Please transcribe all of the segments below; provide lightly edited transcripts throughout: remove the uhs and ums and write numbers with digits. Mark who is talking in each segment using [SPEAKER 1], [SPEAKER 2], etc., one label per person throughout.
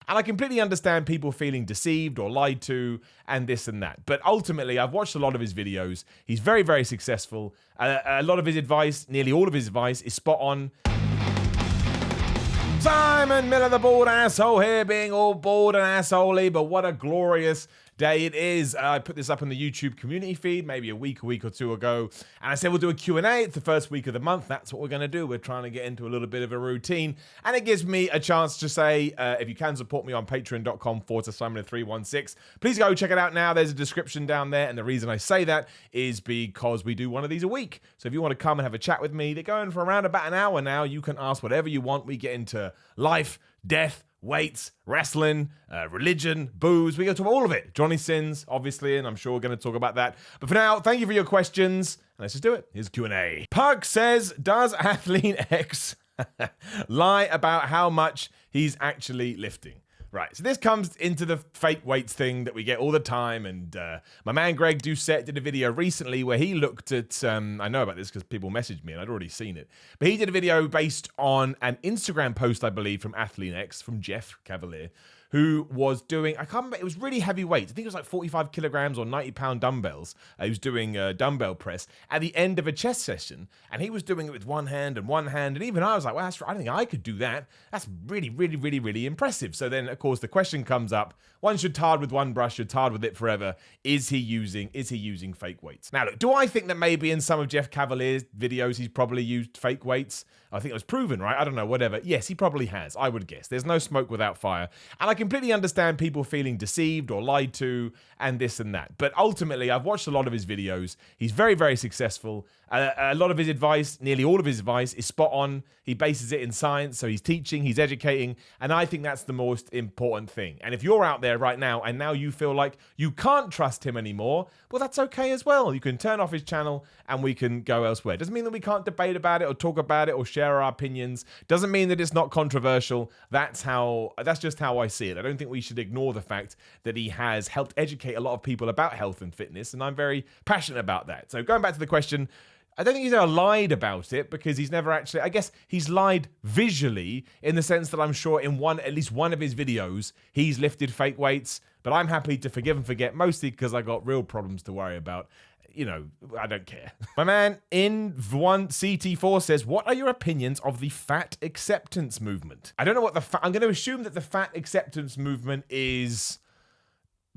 [SPEAKER 1] And I completely understand people feeling deceived or lied to and this and that. But ultimately, I've watched a lot of his videos. He's very, very successful. A lot of his advice, nearly all of his advice, is spot on. Simon Miller, the bald asshole here, being all bald and assholey, but what a glorious day it is. I put this up in the YouTube community feed maybe a week or two ago, and I said we'll do a Q&A. It's the first week of the month. That's what we're going to do. We're trying to get into a little bit of a routine, and it gives me a chance to say, if you can support me on patreon.com/Simon316, please go check it out now. There's a description down there, and the reason I say that is because we do one of these a week. So if you want to come and have a chat with me, they're going for around about an hour now. You can ask whatever you want. We get into life, death, weights, wrestling, religion, booze. We go to all of it. Johnny Sins, obviously, and I'm sure we're going to talk about that. But for now, thank you for your questions. And let's just do it. Here's Q&A. Pug says, does Athlean-X lie about how much he's actually lifting? Right, so this comes into the fake weights thing that we get all the time, and my man Greg Doucette did a video recently where he looked at, I know about this because people messaged me and I'd already seen it, but he did a video based on an Instagram post, I believe, from Athlean-X, from Jeff Cavaliere, who was doing, I can't remember, it was really heavy weights. I think it was like 45 kilograms or 90-pound dumbbells. He was doing a dumbbell press at the end of a chest session, and he was doing it with one hand, and even I was like, well, I don't think I could do that. That's really, really, really, really impressive. So then, of course, the question comes up, once you're tarred with one brush, you're tarred with it forever. Is he using fake weights? Now, look, do I think that maybe in some of Jeff Cavaliere's videos, he's probably used fake weights? I think it was proven, right? I don't know, whatever. Yes, he probably has, I would guess. There's no smoke without fire. And I completely understand people feeling deceived or lied to and this and that. But ultimately, I've watched a lot of his videos. He's very, very successful. A lot of his advice, nearly all of his advice, is spot on. He bases it in science, so he's teaching, he's educating, and I think that's the most important thing. And if you're out there right now, and now you feel like you can't trust him anymore, well, that's okay as well. You can turn off his channel, and we can go elsewhere. Doesn't mean that we can't debate about it, or talk about it, or share our opinions. Doesn't mean that it's not controversial. That's just how I see it. I don't think we should ignore the fact that he has helped educate a lot of people about health and fitness, and I'm very passionate about that. So going back to the question, I don't think he's ever lied about it, because he's never actually, I guess he's lied visually in the sense that I'm sure in at least one of his videos, he's lifted fake weights, but I'm happy to forgive and forget, mostly because I got real problems to worry about. You know, I don't care. My man in CT4 says, what are your opinions of the fat acceptance movement? I don't know what I'm going to assume that the fat acceptance movement is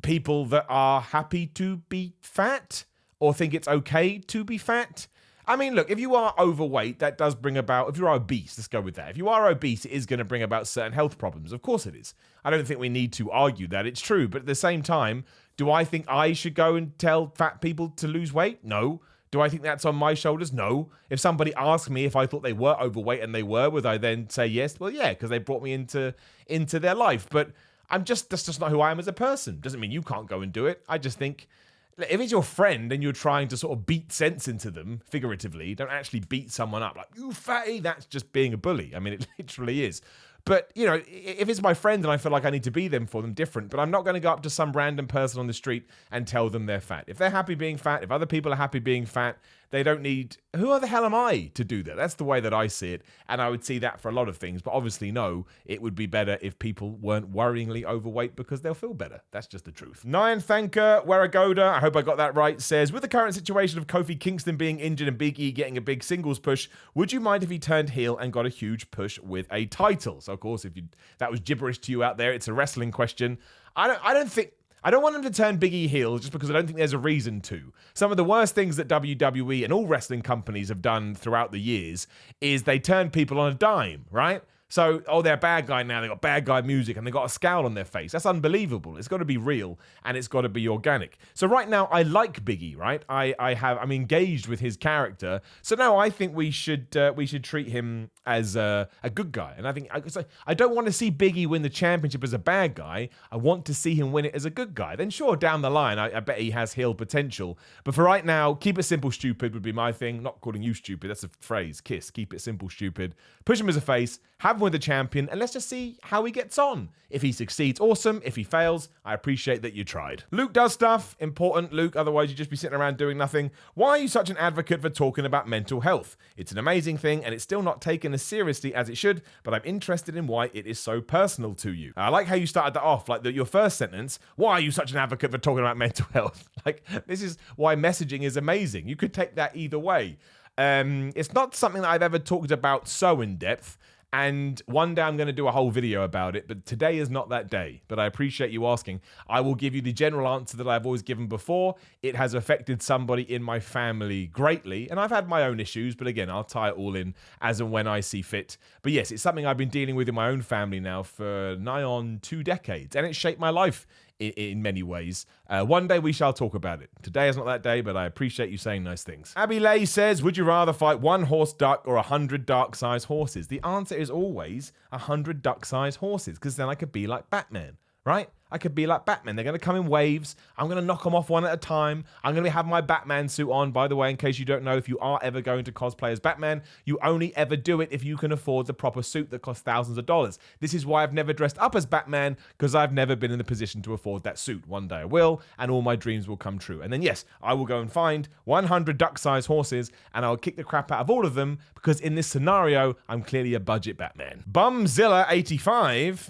[SPEAKER 1] people that are happy to be fat or think it's okay to be fat. I mean, look, if you are overweight, that does bring about, if you're obese, let's go with that. If you are obese, it is going to bring about certain health problems. Of course it is. I don't think we need to argue that. It's true. But at the same time, do I think I should go and tell fat people to lose weight? No. Do I think that's on my shoulders? No. If somebody asked me if I thought they were overweight and they were, would I then say yes? Well, yeah, because they brought me into their life. But that's just not who I am as a person. Doesn't mean you can't go and do it. I just think, if it's your friend and you're trying to sort of beat sense into them, figuratively, don't actually beat someone up like, you fatty, that's just being a bully. I mean, it literally is. But, you know, if it's my friend and I feel like I need to be them for them, different. But I'm not going to go up to some random person on the street and tell them they're fat. If they're happy being fat, if other people are happy being fat, they don't need, who the hell am I to do that? That's the way that I see it. And I would see that for a lot of things. But obviously, no, it would be better if people weren't worryingly overweight because they'll feel better. That's just the truth. Nyan Thanker Waragoda, I hope I got that right, says, with the current situation of Kofi Kingston being injured and Big E getting a big singles push, would you mind if he turned heel and got a huge push with a title? So, of course, if that was gibberish to you out there, it's a wrestling question. I don't want him to turn Big E heel just because I don't think there's a reason to. Some of the worst things that WWE and all wrestling companies have done throughout the years is they turn people on a dime, right? So, they're a bad guy now. They got bad guy music and they got a scowl on their face. That's unbelievable. It's got to be real and it's got to be organic. So right now, I like Big E, right? I'm engaged with his character. So now I think we should treat him as a good guy. And I think I don't want to see Big E win the championship as a bad guy. I want to see him win it as a good guy. Then sure, down the line, I bet he has heel potential. But for right now, keep it simple, stupid would be my thing. Not calling you stupid. That's a phrase. Kiss. Keep it simple, stupid. Push him as a face. Have fun with the champion, and let's just see how he gets on. If he succeeds, awesome. If he fails, I appreciate that you tried. Luke does stuff. Important, Luke, otherwise you'd just be sitting around doing nothing. Why are you such an advocate for talking about mental health? It's an amazing thing, and it's still not taken as seriously as it should, but I'm interested in why it is so personal to you. I like how you started that off, like your first sentence, why are you such an advocate for talking about mental health? Like, this is why messaging is amazing. You could take that either way. It's not something that I've ever talked about so in depth, and one day I'm going to do a whole video about it, but today is not that day. But I appreciate you asking. I will give you the general answer that I've always given before. It has affected somebody in my family greatly, and I've had my own issues, but again, I'll tie it all in as and when I see fit. But yes, it's something I've been dealing with in my own family now for nigh on 2 decades, and it shaped my life in many ways. One day we shall talk about it. Today is not that day, but I appreciate you saying nice things. Abby Lay says, would you rather fight 1 horse duck or 100 dark-sized horses? The answer is always 100 duck-sized horses, because then I could be like Batman, right? I could be like Batman. They're going to come in waves. I'm going to knock them off one at a time. I'm going to have my Batman suit on. By the way, in case you don't know, if you are ever going to cosplay as Batman, you only ever do it if you can afford the proper suit that costs thousands of dollars. This is why I've never dressed up as Batman, because I've never been in the position to afford that suit. One day I will, and all my dreams will come true. And then, yes, I will go and find 100 duck-sized horses, and I'll kick the crap out of all of them, because in this scenario, I'm clearly a budget Batman. Bumzilla85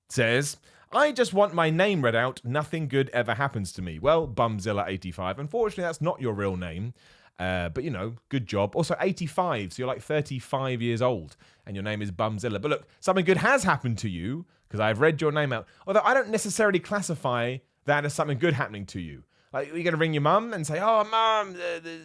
[SPEAKER 1] says, I just want my name read out. Nothing good ever happens to me. Well, Bumzilla85. Unfortunately, that's not your real name. But, you know, good job. Also, 85, so you're like 35 years old, and your name is Bumzilla. But look, something good has happened to you, because I've read your name out. Although I don't necessarily classify that as something good happening to you. Like, you're going to ring your mum and say, oh, Mum,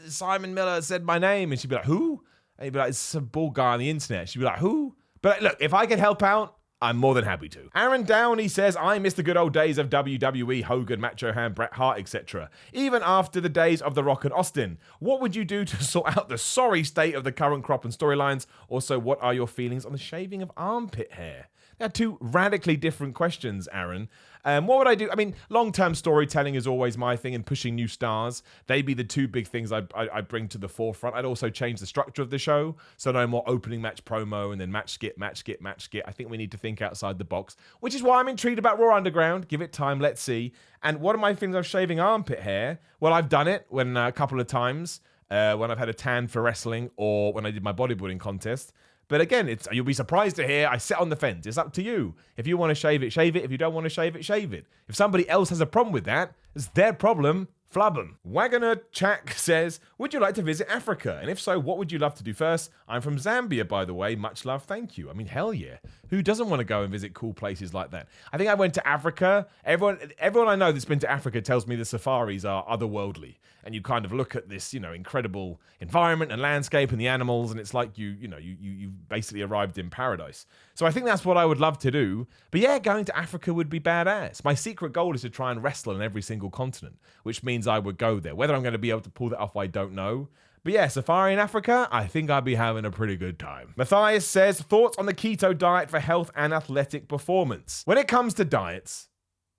[SPEAKER 1] Simon Miller said my name. And she'd be like, who? And you'd be like, it's some bald guy on the internet. She'd be like, who? But look, if I could help out, I'm more than happy to. Aaron Downey says, I miss the good old days of WWE, Hogan, Macho Man, Bret Hart, etc. Even after the days of The Rock and Austin. What would you do to sort out the sorry state of the current crop and storylines? Also, what are your feelings on the shaving of armpit hair? They're 2 radically different questions, Aaron. What would I do? I mean, long-term storytelling is always my thing, and pushing new stars. They'd be the 2 big things I bring to the forefront. I'd also change the structure of the show, so no more opening match promo and then match skip. I think we need to think outside the box, which is why I'm intrigued about Raw Underground. Give it time, let's see. And what are my feelings of shaving armpit hair? Well, I've done it when a couple of times, when I've had a tan for wrestling or when I did my bodybuilding contest. But again, you'll be surprised to hear I sit on the fence. It's up to you. If you want to shave it, shave it. If you don't want to shave it, shave it. If somebody else has a problem with that, it's their problem. Flub them. Wagoner Chak says, would you like to visit Africa? And if so, what would you love to do first? I'm from Zambia, by the way. Much love, thank you. I mean, hell yeah. Who doesn't want to go and visit cool places like that? I think I went to Africa. Everyone I know that's been to Africa tells me the safaris are otherworldly. And you kind of look at this, you know, incredible environment and landscape and the animals, and it's like you basically arrived in paradise. So I think that's what I would love to do. But yeah, going to Africa would be badass. My secret goal is to try and wrestle on every single continent, which means I would go there. Whether I'm going to be able to pull that off, I don't know. But yeah, safari in Africa, I think I'd be having a pretty good time. Matthias says, thoughts on the keto diet for health and athletic performance? When it comes to diets,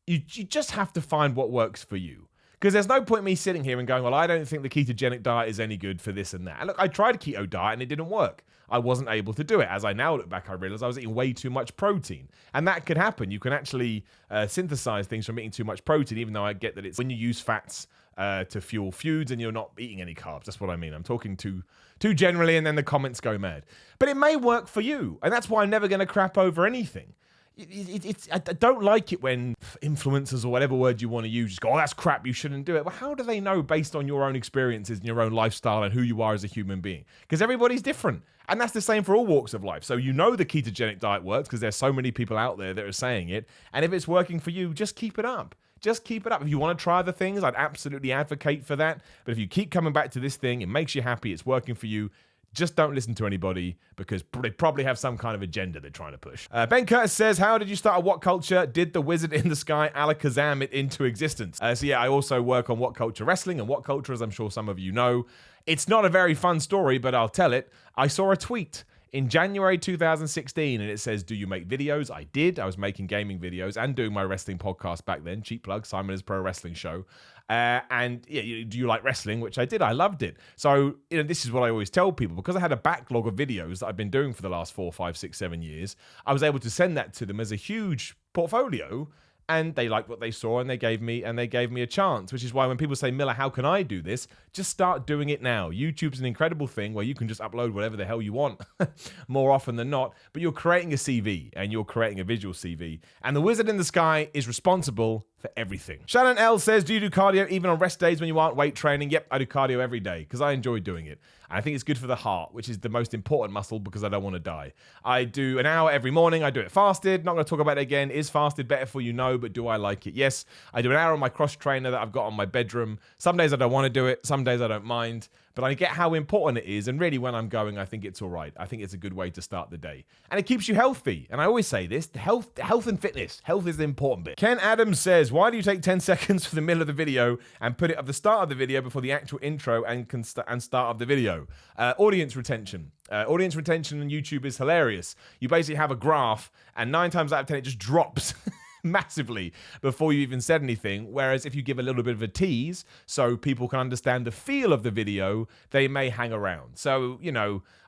[SPEAKER 1] you just have to find what works for you. Because there's no point me sitting here and going, well, I don't think the ketogenic diet is any good for this and that. And look, I tried a keto diet and it didn't work. I wasn't able to do it. As I now look back, I realized I was eating way too much protein. And that could happen. You can actually synthesize things from eating too much protein, even though I get that it's when you use fats to fuel foods and you're not eating any carbs. That's what I mean. I'm talking too generally, and then the comments go mad. But it may work for you. And that's why I'm never going to crap over anything. I don't like it when influencers or whatever word you want to use just go, oh, that's crap, you shouldn't do it. Well, how do they know based on your own experiences and your own lifestyle and who you are as a human being? Because everybody's different. And that's the same for all walks of life. So you know the ketogenic diet works because there's so many people out there that are saying it. And if it's working for you, just keep it up. Just keep it up. If you want to try other things, I'd absolutely advocate for that. But if you keep coming back to this thing, it makes you happy, it's working for you, just don't listen to anybody because they probably have some kind of agenda they're trying to push. Ben Curtis says, how did you start a What Culture? Did the wizard in the sky Alakazam it into existence? So yeah, I also work on What Culture Wrestling, and What Culture, as I'm sure some of you know, it's not a very fun story, but I'll tell it. I saw a tweet in January 2016, and it says, do you make videos? I did. I was making gaming videos and doing my wrestling podcast back then. Cheap plug, Simon's Pro Wrestling Show. And yeah, do you like wrestling? Which I did. I loved it. So, this is what I always tell people. Because I had a backlog of videos that I've been doing for the last 4, 5, 6, 7 years, I was able to send that to them as a huge portfolio. And they liked what they saw, and they gave me a chance, which is why when people say, Miller, how can I do this? Just start doing it now. YouTube's an incredible thing where you can just upload whatever the hell you want more often than not, but you're creating a CV and you're creating a visual CV. And the wizard in the sky is responsible for everything. Shannon L says, do you do cardio even on rest days when you aren't weight training? Yep, I do cardio every day because I enjoy doing it. And I think it's good for the heart, which is the most important muscle because I don't want to die. I do an hour every morning. I do it fasted. Not going to talk about it again. Is fasted better for you? No, but do I like it? Yes. I do an hour on my cross trainer that I've got on my bedroom. Some days I don't want to do it. Some days I don't mind. But I get how important it is. And really, when I'm going, I think it's all right. I think it's a good way to start the day. And it keeps you healthy. And I always say this, health and fitness. Health is the important bit. Ken Adams says, why do you take 10 seconds for the middle of the video and put it at the start of the video before the actual intro and start of the video? Audience retention. Audience retention on YouTube is hilarious. You basically have a graph, and 9 times out of 10, it just drops massively before you even said anything. Whereas if you give a little bit of a tease so people can understand the feel of the video, they may hang around. So,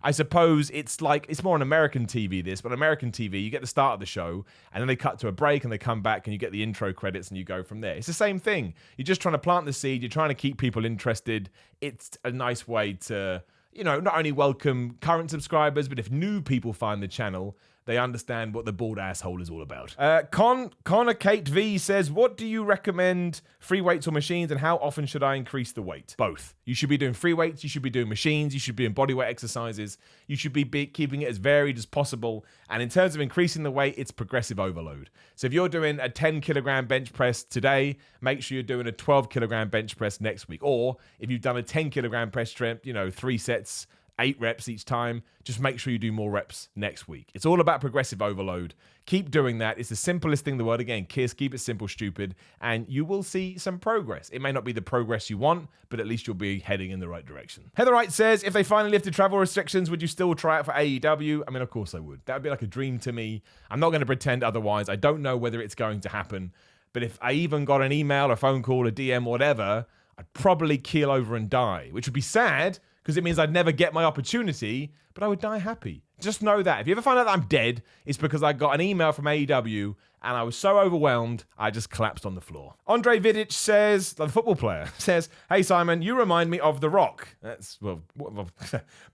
[SPEAKER 1] I suppose it's more on American TV this, but American TV, you get the start of the show and then they cut to a break and they come back and you get the intro credits and you go from there. It's the same thing. You're just trying to plant the seed. You're trying to keep people interested. It's a nice way to, not only welcome current subscribers, but if new people find the channel, they understand what the bald asshole is all about. Connor Kate V says, what do you recommend, free weights or machines, and how often should I increase the weight? Both. You should be doing free weights, you should be doing machines, you should be doing bodyweight exercises, you should be keeping it as varied as possible. And in terms of increasing the weight, it's progressive overload. So if you're doing a 10 kilogram bench press today, make sure you're doing a 12 kilogram bench press next week. Or if you've done a 10 kilogram press strength, 3 sets, 8 reps each time, just make sure you do more reps next week. It's all about progressive overload. Keep doing that. It's the simplest thing in the world. Again, KISS, keep it simple, stupid, and you will see some progress. It may not be the progress you want, but at least you'll be heading in the right direction. Heather Wright says, if they finally lifted travel restrictions, would you still try it for AEW? I mean, of course I would. That would be like a dream to me. I'm not going to pretend otherwise. I don't know whether it's going to happen, but if I even got an email, a phone call, a DM, whatever, I'd probably keel over and die, which would be sad, because it means I'd never get my opportunity, but I would die happy. Just know that. If you ever find out that I'm dead, it's because I got an email from AEW and I was so overwhelmed, I just collapsed on the floor. Andre Vidic says, the football player, says, hey Simon, you remind me of The Rock. That's,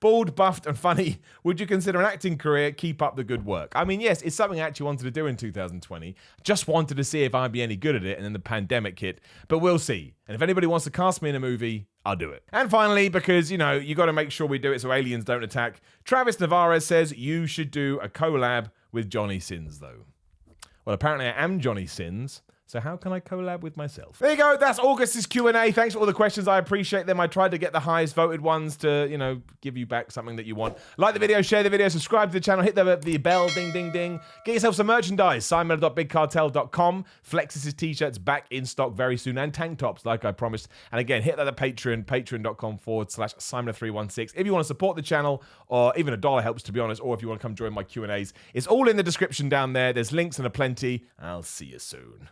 [SPEAKER 1] bald, buffed and funny. Would you consider an acting career? Keep up the good work. I mean, yes, it's something I actually wanted to do in 2020. Just wanted to see if I'd be any good at it, and then the pandemic hit. But we'll see. And if anybody wants to cast me in a movie, I'll do it. And finally, because, you got to make sure we do it so aliens don't attack, Travis Navarez says you should do a collab with Johnny Sins, though. Well, apparently I am Johnny Sins, so how can I collab with myself? There you go. That's August's Q&A. Thanks for all the questions. I appreciate them. I tried to get the highest voted ones to, give you back something that you want. Like the video, share the video, subscribe to the channel, hit the bell, ding, ding, ding. Get yourself some merchandise. Simon.bigcartel.com. Flexus' t-shirts back in stock very soon, and tank tops, like I promised. And again, hit that at Patreon, patreon.com/Simon316. If you want to support the channel, or even $1 helps, to be honest, or if you want to come join my Q&As, it's all in the description down there. There's links and a plenty. I'll see you soon.